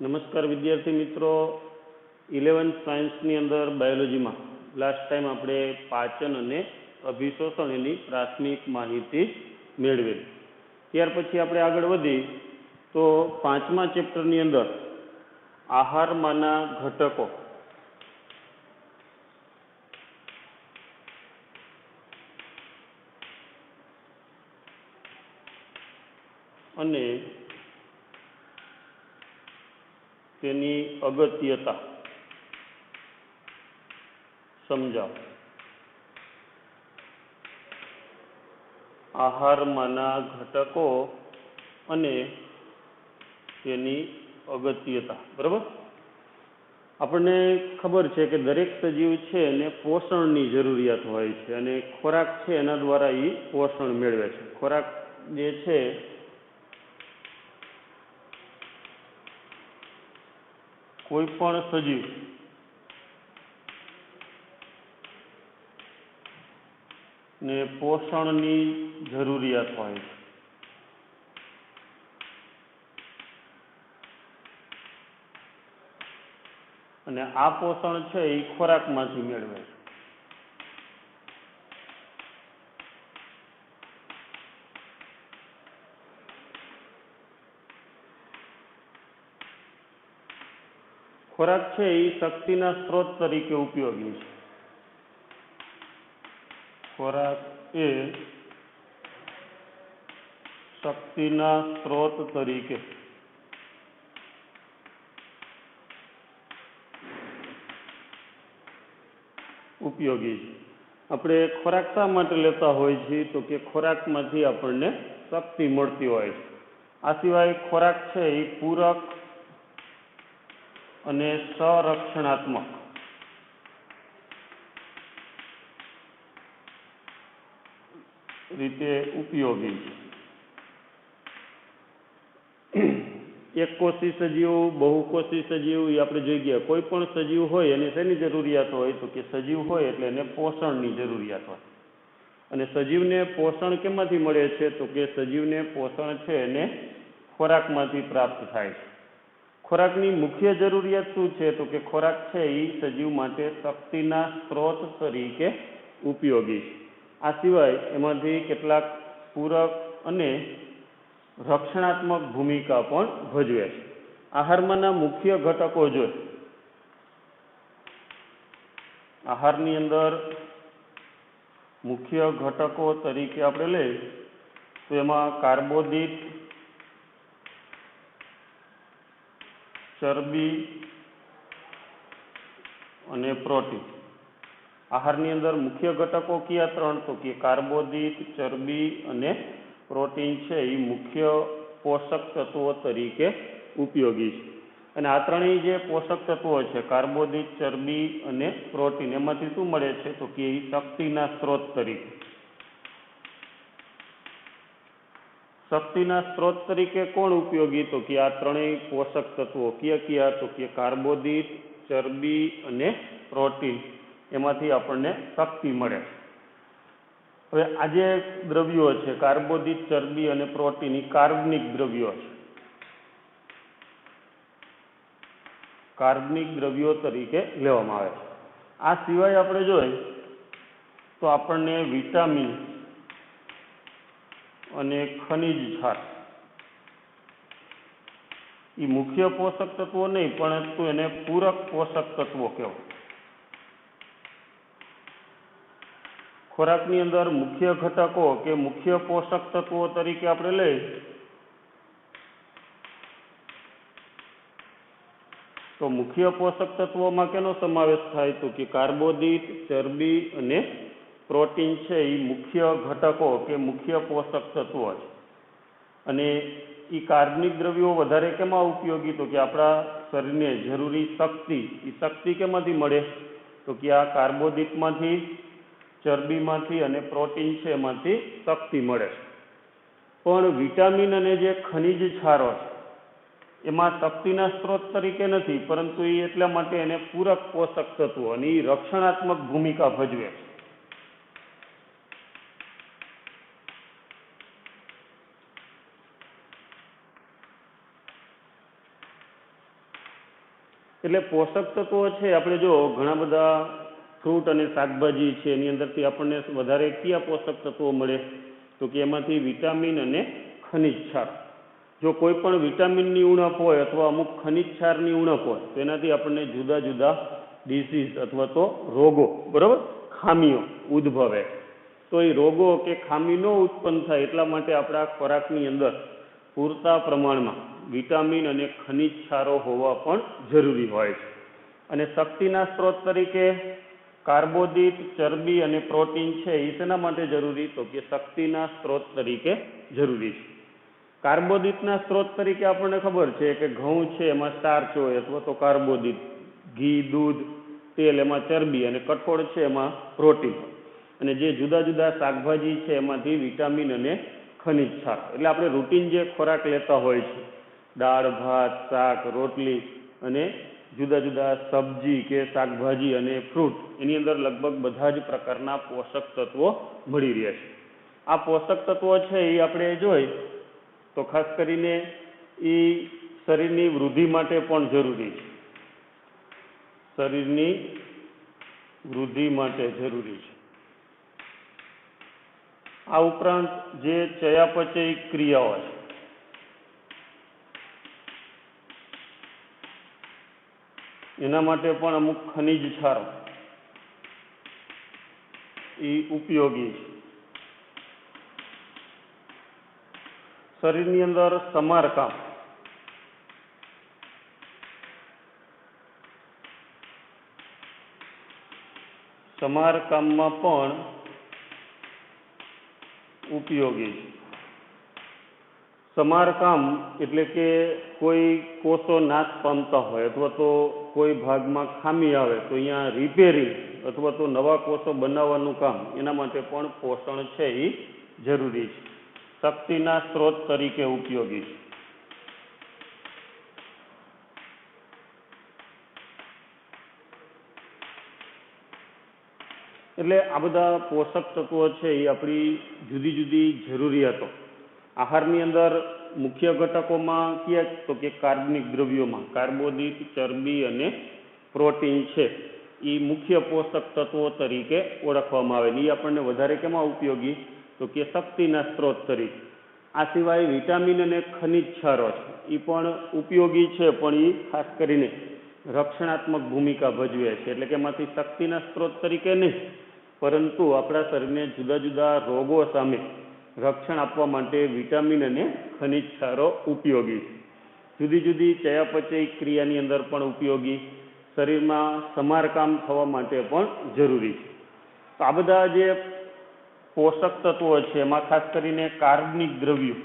નમસ્કાર વિદ્યાર્થી મિત્રો, 11th સાયન્સની અંદર બાયોલોજીમાં લાસ્ટ ટાઈમ આપણે પાચન અને અભિશોષણ એની પ્રાથમિક માહિતી મેળવેલી. ત્યાર પછી આપણે આગળ વધી તો 5મા ચેપ્ટરની અંદર આહારમાંના ઘટકો અને તેની અગત્યતા સમજાવો. આહારમાંના ઘટકો અને તેની અગત્યતા. બરાબર. આપણને ખબર છે કે દરેક સજીવ છે એને પોષણની જરૂરિયાત હોય છે અને ખોરાક છે એના દ્વારા એ પોષણ મેળવે છે. ખોરાક જે છે કોઈ પણ સજીવ ને પોષણની જરૂરિયાત હોય છે. અને આ પોષણ છે એ ખોરાકમાંથી મેળવે છે. ખોરાક છે એ શક્તિના સ્ત્રોત તરીકે ઉપયોગી છે. ખોરાક એ શક્તિના સ્ત્રોત તરીકે ઉપયોગી છે. આપણે ખોરાક શા માટે લેતા હોય છીએ તો કે ખોરાકમાંથી આપણને શક્તિ મળતી હોય છે. આ સિવાય ખોરાક છે એ પૂરક અને સંરક્ષણાત્મક રીતે ઉપયોગી છે. એકકોષી સજીવ, બહુકોષી સજીવ એ આપણે જોઈ ગયા. કોઈ પણ સજીવ હોય એને શેની જરૂરિયાત હોય તો કે સજીવ હોય એટલે એને પોષણની જરૂરિયાત હોય. અને સજીવને પોષણ કેમાંથી મળે છે તો કે સજીવને પોષણ છે એને ખોરાકમાંથી પ્રાપ્ત થાય છે. ખોરાકની મુખ્ય જરૂરિયાત શું છે તો કે ખોરાક છે એ સજીવ માટે શક્તિના સ્ત્રોત તરીકે ઉપયોગી છે. આ સિવાય એમાંથી કેટલાક પૂરક અને રક્ષણાત્મક ભૂમિકા પણ ભજવે છે. આહારમાંના મુખ્ય ઘટકો જોઈએ. આહારની અંદર મુખ્ય ઘટકો તરીકે આપણે લઈએ તો એમાં કાર્બોદિત, ચરબી અને પ્રોટીન. આહારની અંદર મુખ્ય ઘટકો કયા ત્રણ તો કે કાર્બોદિત, ચરબી અને પ્રોટીન છે એ મુખ્ય પોષક તત્વો તરીકે ઉપયોગી છે. અને આ ત્રણેય જે પોષક તત્વો છે કાર્બોદિત, ચરબી અને પ્રોટીન એમાંથી શું મળે છે તો કે એ શક્તિના સ્ત્રોત તરીકે. શક્તિના સ્ત્રોત તરીકે કોણ ઉપયોગી તો કે આ ત્રણેય પોષક તત્વો કયા તો કે કાર્બોદિત, ચરબી અને પ્રોટીન એમાંથી આપણને શક્તિ મળે. હવે આ જે દ્રવ્યો છે કાર્બોદિત, ચરબી અને પ્રોટીન એ કાર્બનિક દ્રવ્યો છે. કાર્બનિક દ્રવ્યો તરીકે લેવામાં આવે છે. આ સિવાય આપણે જોઈએ તો આપણને વિટામિન અને ખનિજ ક્ષાર એ મુખ્ય પોષક તત્વો નહીં પરંતુ એને પૂરક પોષક તત્વો કહેવાય. ખોરાકની અંદર મુખ્ય ઘટકો કે મુખ્ય પોષક તત્વો તરીકે આપણે લઈએ તો મુખ્ય પોષક તત્વોમાં કેનો સમાવેશ થાય તો કે કાર્બોદિત, ચરબી અને પ્રોટીન છે એ મુખ્ય ઘટકો કે મુખ્ય પોષક તત્વો છે. અને એ કાર્બનિક દ્રવ્યો વધારે કેમાં ઉપયોગી તો કે આપણા શરીરને જરૂરી શક્તિ, એ શક્તિ કેમાંથી મળે તો કે આ કાર્બોદિતમાંથી, ચરબીમાંથી અને પ્રોટીન છે એમાંથી શક્તિ મળે. પણ વિટામિન અને જે ખનિજ ક્ષારો છે એમાં શક્તિના સ્ત્રોત તરીકે નથી પરંતુ એ એટલા માટે એને પૂરક પોષક તત્વો અને એ રક્ષણાત્મક ભૂમિકા ભજવે છે. એટલે પોષક તત્વો છે આપણે જો ઘણા બધા ફ્રૂટ અને શાકભાજી છે એની અંદરથી આપણને વધારે કયા પોષક તત્વો મળે તો કે એમાંથી વિટામિન અને ખનિજ ક્ષાર. જો કોઈ પણ વિટામિનની ઉણપ હોય અથવા અમુક ખનિજ ક્ષારની ઉણપ હોય તો એનાથી આપણને જુદા જુદા ડિસીઝ અથવા તો રોગો, બરાબર, ખામીઓ ઉદ્ભવે. તો એ રોગો કે ખામી ન ઉત્પન્ન થાય એટલા માટે આપણા ખોરાકની અંદર પૂરતા પ્રમાણમાં વિટામિન અને ખનિજ ક્ષારો હોવા પણ જરૂરી હોય છે. અને શક્તિના સ્ત્રોત તરીકે કાર્બોદિત, ચરબી અને પ્રોટીન છે એ શેના માટે જરૂરી તો કે શક્તિના સ્ત્રોત તરીકે જરૂરી છે. કાર્બોદિતના સ્ત્રોત તરીકે આપણને ખબર છે કે ઘઉં છે એમાં સ્ટાર્ચ હોય અથવા તો કાર્બોદિત, ઘી, દૂધ, તેલ એમાં ચરબી અને કઠોળ છે એમાં પ્રોટીન. અને જે જુદા જુદા શાકભાજી છે એમાંથી વિટામિન અને ખનિજ ક્ષાર. એટલે આપણે રૂટીન જે ખોરાક લેતા હોય છે, દાળ, ભાત, શાક, રોટલી અને જુદા જુદા સબ્જી કે શાકભાજી અને ફ્રૂટ, એની અંદર લગભગ બધા જ પ્રકારના પોષક તત્વો મળી રહે છે. આ પોષક તત્વો છે એ આપણે જોઈ તો ખાસ કરીને એ શરીરની વૃદ્ધિ માટે પણ જરૂરી છે. શરીરની વૃદ્ધિ માટે જરૂરી છે. આ ઉપરાંત જે ચયાપચય ક્રિયાઓ છે એના માટે પણ અમુક ખનિજ ક્ષારો એ ઉપયોગી છે. શરીરની અંદર સમારકામમાં પણ ઉપયોગી છે. સમારકામ એટલે કે કોઈ કોષો નાશ પામતા હોય અથવા તો કોઈ ભાગમાં ખામી આવે તો અહીંયા રિપેરિંગ અથવા તો નવા કોષો બનાવવાનું કામ, એના માટે પણ પોષણ છે એ જરૂરી છે. શક્તિના સ્ત્રોત તરીકે ઉપયોગી છે. એટલે આ બધા પોષક તત્વો છે એ આપણી જુદી જુદી જરૂરિયાતો આહારની અંદર મુખ્ય ઘટકોમાં કયા તો કે કાર્બનિક દ્રવ્યોમાં કાર્બોદિત, ચરબી અને પ્રોટીન છે એ મુખ્ય પોષક તત્વો તરીકે ઓળખવામાં આવે. એ આપણને વધારે કેમાં ઉપયોગી તો કે શક્તિના સ્ત્રોત તરીકે. આ સિવાય વિટામિન અને ખનિજ ક્ષારો છે એ પણ ઉપયોગી છે, પણ એ ખાસ કરીને રક્ષણાત્મક ભૂમિકા ભજવે છે. એટલે કે એમાંથી શક્તિના સ્ત્રોત તરીકે નહીં, પરંતુ આપણા શરીરને જુદા જુદા રોગો સામે રક્ષણ આપવા માટે વિટામિન અને ખનિજ ક્ષારો ઉપયોગી છે. જુદી જુદી ચયાપચય ક્રિયાની અંદર પણ ઉપયોગી, શરીરમાં સમારકામ થવા માટે પણ જરૂરી છે. તો આ બધા જે પોષક તત્વો છે એમાં ખાસ કરીને કાર્બનિક દ્રવ્યો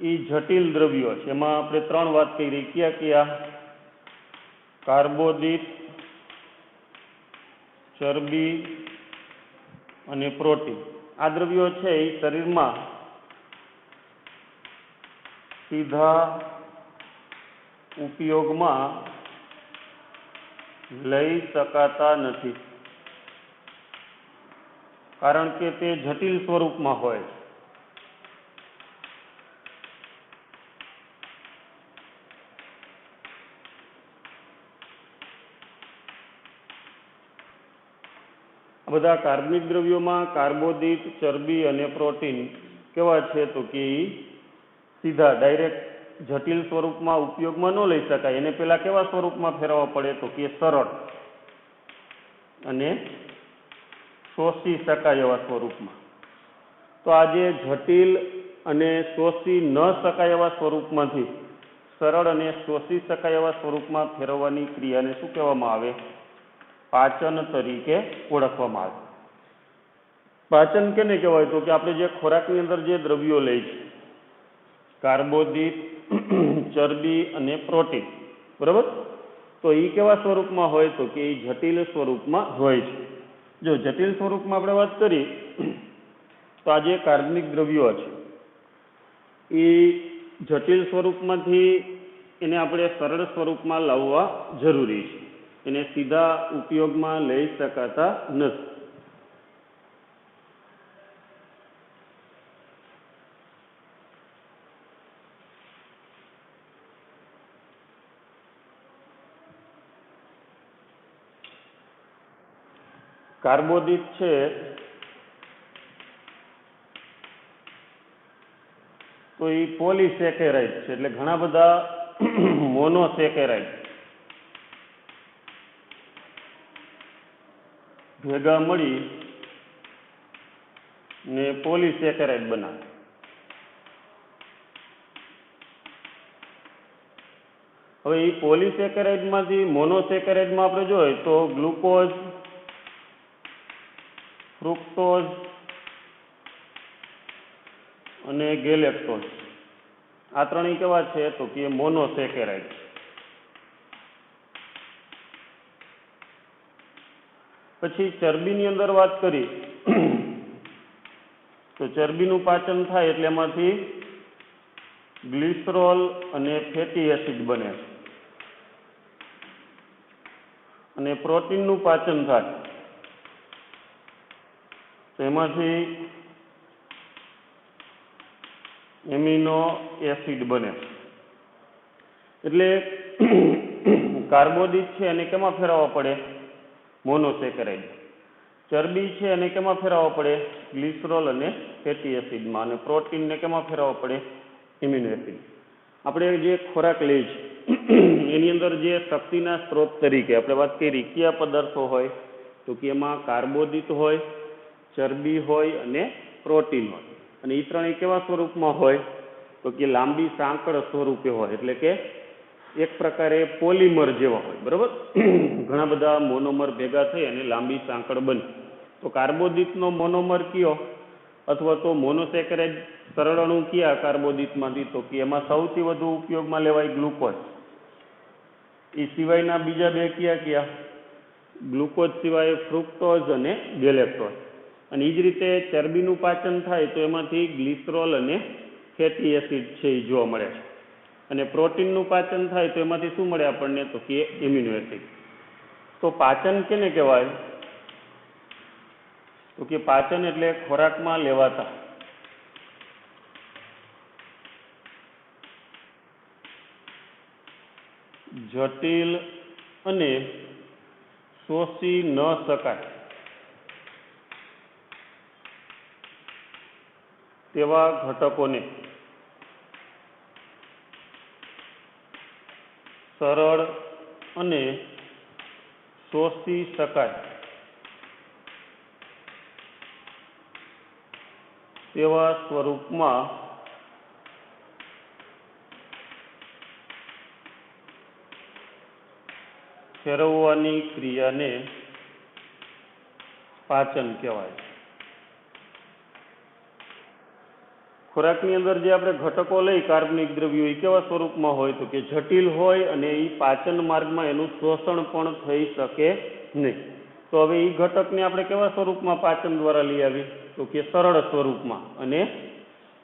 એ જટિલ દ્રવ્યો છે. એમાં આપણે ત્રણ વાત કરી. કયા? કાર્બોદિત, ચરબી અને પ્રોટીન. આ દ્રવ્યો છે એ શરીરમાં સીધા ઉપયોગમાં લઈ શકાતા નથી, કારણ કે તે જટિલ સ્વરૂપમાં હોય છે. આ બધા કાર્બનિક દ્રવ્યોમાં કાર્બોદિત, ચરબી અને પ્રોટીન કેવા છે તો કે સીધા ડાયરેક્ટ જટિલ સ્વરૂપમાં ઉપયોગમાં ન લઈ શકાય. એને પેલા કેવા સ્વરૂપમાં ફેરવવા પડે તો કે સરળ અને શોષી શકાય એવા સ્વરૂપમાં. તો આ જે જટિલ અને શોષી ન શકાય એવા સ્વરૂપમાંથી સરળ અને શોષી શકાય એવા સ્વરૂપમાં ફેરવવાની ક્રિયાને શું કહેવામાં આવે? પાચન તરીકે ઓળખવામાં આવે. પાચન કેને કહેવાય તો કે આપણે જે ખોરાકની અંદર જે દ્રવ્યો લઈએ છીએ, કાર્બોદિત, ચરબી અને પ્રોટીન, બરાબર, તો એ કેવા સ્વરૂપમાં હોય તો કે એ જટિલ સ્વરૂપમાં હોય છે. જો જટિલ સ્વરૂપમાં આપણે વાત કરીએ તો આ જે કાર્બનિક દ્રવ્યો છે એ જટિલ સ્વરૂપમાંથી એને આપણે સરળ સ્વરૂપમાં લાવવા જરૂરી છે. એને સીધા ઉપયોગમાં લઈ શકાતા નથી. કાર્બોદિત છે તો એ પોલીસેકેરાઇડ છે, એટલે ઘણા બધા મોનોસેકેરાઇડ ભેગા મળી ને પોલીસેકેરાઇડ બનાવે. હવે એ પોલીસેકેરાઇડમાંથી મોનોસેકેરાઇડમાં આપણે જોઈએ તો ગ્લુકોઝ, ફ્રુક્ટોઝ અને ગેલેક્ટોઝ આ ત્રણેય કેવા છે તો કે મોનોસેકેરાઇડ. પછી ચરબીની અંદર વાત કરી તો ચરબીનું પાચન થાય એટલે એમાંથી ગ્લિસરોલ અને ફેટી એસિડ બને છે. અને પ્રોટીનનું પાચન થાય તો એમાંથી એમિનો એસિડ બને. એટલે કાર્બોદિત છે એને કેમાં ફેરવવા પડે? મોનોસેકેરાઇડ. ચરબી છે એને કેમાં ફેરવવા પડે? ગ્લિસરોલ અને ફેટી એસિડમાં. અને પ્રોટીનને કેમાં ફેરવવા પડે? Amino acid. આપણે જે ખોરાક લઈએ છીએ એની અંદર જે શક્તિના સ્ત્રોત તરીકે આપણે વાત કરી કયા પદાર્થો હોય તો કે એમાં કાર્બોદિત હોય, ચરબી હોય અને પ્રોટીન હોય. અને એ ત્રણેય કેવા સ્વરૂપમાં હોય તો કે લાંબી સાંકળ સ્વરૂપે હોય, એટલે કે એક પ્રકારે પોલિમર જેવા હોય. બરાબર, ઘણા બધા મોનોમર ભેગા થઈ અને લાંબી સાંકળ બને. તો કાર્બોદિતનો મોનોમર કયો અથવા તો મોનોસેકેરાઇડ સરળ અણુ કયા કાર્બોદિતમાંથી તો કે એમાં સૌથી વધુ ઉપયોગમાં લેવાય ગ્લુકોઝ. એ સિવાયના બીજા બે કયા? ગ્લુકોઝ સિવાય ફ્રુક્ટોઝ અને ગેલેક્ટોઝ. અને એ જ રીતે ચરબીનું પાચન થાય તો એમાંથી ગ્લિસરોલ અને ફેટી એસિડ છે એ જોવા મળે છે. અને પ્રોટીનનું પાચન થાય તો એમાંથી શું મળે આપણને તો કે એમિનો એસિડ. તો પાચન કેને કહેવાય તો કે પાચન એટલે ખોરાકમાં લેવાતા જટિલ અને શોષી ન શકાય તેવા ઘટકોને સરળ અને શોષી શકાય તેવા સ્વરૂપમાં ફેરવવાની ક્રિયાને પાચન કહેવાય. ખોરાકની અંદર જે આપણે ઘટકો લઈ કાર્બનિક દ્રવ્યો એ કેવા સ્વરૂપમાં હોય તો કે જટિલ હોય અને એ પાચન માર્ગમાં એનું શોષણ પણ થઈ શકે નહીં. તો હવે એ ઘટકને આપણે કેવા સ્વરૂપમાં પાચન દ્વારા લઈ આવી તો કે સરળ સ્વરૂપમાં અને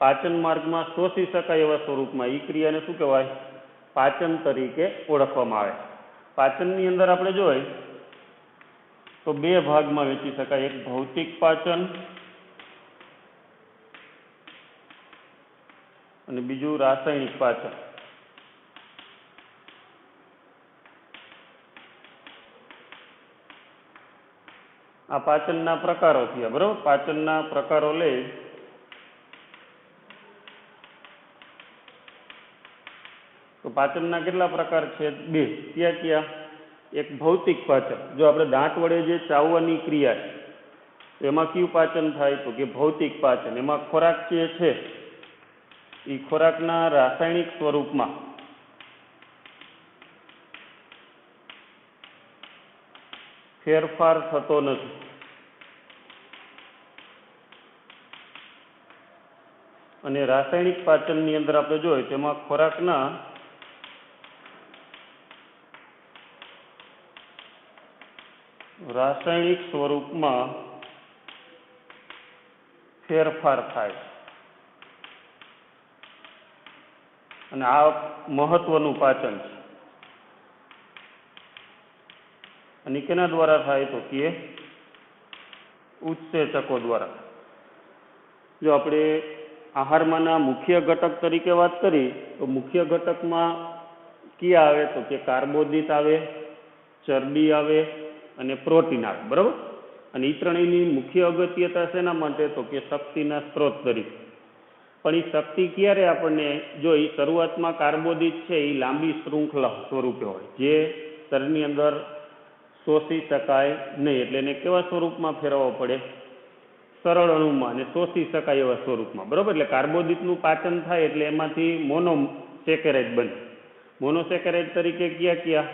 પાચન માર્ગમાં શોષી શકાય એવા સ્વરૂપમાં. એ ક્રિયાને શું કહેવાય? પાચન તરીકે ઓળખવામાં આવે. પાચનની અંદર આપણે જોઈએ તો બે ભાગમાં વહેંચી શકાય. એક ભૌતિક પાચન અને બીજું રાસાયણિક પાચન. આ પાચનના પ્રકારો થયા. બરોબર, પાચનના પ્રકારો લઈ તો પાચનના કેટલા પ્રકાર છે? બે. કયા? એક ભૌતિક પાચન. જો આપણે દાંત વડે જે ચાવવાની ક્રિયા છે એમાં કયું પાચન થાય તો કે ભૌતિક પાચન. એમાં ખોરાક જે છે એ ખોરાકના રાસાયણિક સ્વરૂપમાં ફેરફાર થતો નથી. અને રાસાયણિક પાચનની અંદર આપણે જોઈએ તેમાં ખોરાકના રાસાયણિક સ્વરૂપમાં ફેરફાર થાય. અને આ મહત્વનું પાચન છે. અને કેના દ્વારા થાય તો કે ઉત્સેચકો દ્વારા. જો આપણે આહારમાંના મુખ્ય ઘટક તરીકે વાત કરી તો મુખ્ય ઘટકમાં કયા આવે તો કે કાર્બોદિત આવે, ચરબી આવે અને પ્રોટીન આવે. બરાબર, અને એ ત્રણેયની મુખ્ય અગત્યતા શેના માટે? તો કે શક્તિના સ્ત્રોત તરીકે. પણ એ શક્તિ ક્યારે આપણને, જો એ શરૂઆતમાં કાર્બોદિત છે એ લાંબી શૃંખલા સ્વરૂપે હોય, જે શરીરની અંદર શોષી શકાય નહીં, એટલે એને કેવા સ્વરૂપમાં ફેરવવો પડે? સરળ અણુમાં અને શોષી શકાય એવા સ્વરૂપમાં, બરાબર. એટલે કાર્બોદિતનું પાચન થાય એટલે એમાંથી મોનોસેકેરાઇડ બને. મોનોસેકેરાઇડ તરીકે કયા?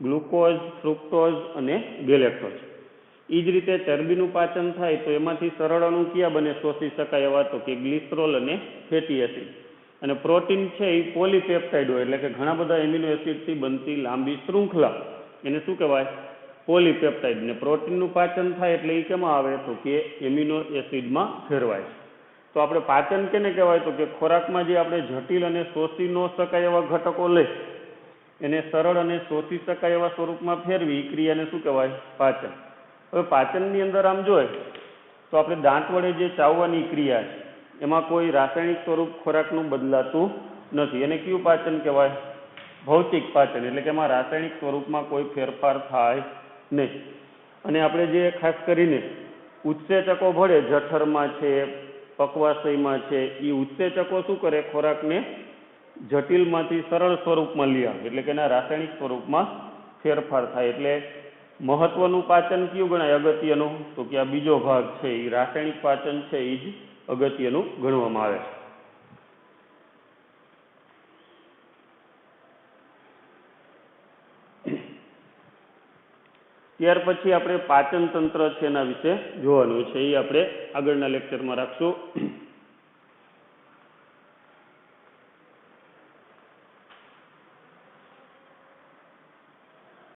ગ્લુકોઝ, ફ્રુક્ટોઝ અને ગેલેક્ટોઝ. એ જ રીતે ચરબીનું પાચન થાય તો એમાંથી સરળ અણુ કયા બને શોષી શકાય એવા? તો કે ગ્લિસરોલ અને ફેટી એસિડ. અને પ્રોટીન છે એ પોલીપેપ્ટાઇડ હોય, એટલે કે ઘણા બધા એમિનો એસિડથી બનતી લાંબી શૃંખલા, એને શું કહેવાય? પોલીપેપ્ટાઇડ. ને પ્રોટીનનું પાચન થાય એટલે એ કેમાં આવે? તો કે એમિનો એસિડમાં ફેરવાય. તો આપણે પાચન કેને કહેવાય? તો કે ખોરાકમાં જે આપણે જટિલ અને શોષી ન શકાય એવા ઘટકો લઈ એને સરળ અને શોષી શકાય એવા સ્વરૂપમાં ફેરવી, એ ક્રિયાને શું કહેવાય? પાચન. હવે પાચનની અંદર આમ જોઈએ તો આપણે દાંત વડે જે ચાવવાની ક્રિયા છે એમાં કોઈ રાસાયણિક સ્વરૂપ ખોરાકનું બદલાતું નથી. એને કયું પાચન કહેવાય? ભૌતિક પાચન. એટલે કે એમાં રાસાયણિક સ્વરૂપમાં કોઈ ફેરફાર થાય નહીં. અને આપણે જે ખાસ કરીને ઉત્સેચકો ભળે, જઠરમાં છે, પકવાશયમાં છે, એ ઉત્સેચકો શું કરે? ખોરાકને જટિલમાંથી સરળ સ્વરૂપમાં લઈ આવે, એટલે કે એના રાસાયણિક સ્વરૂપમાં ફેરફાર થાય. એટલે મહત્વનું પાચન કયું ગણાય અગત્યનું? તો કે આ બીજો ભાગ છે, એ રાસાયણિક પાચન છે, એ જ અગત્યનું ગણવામાં આવે છે. ત્યાર પછી આપણે પાચન તંત્ર છે એના વિશે જોવાનું છે, એ આપણે આગળના લેક્ચરમાં રાખશું.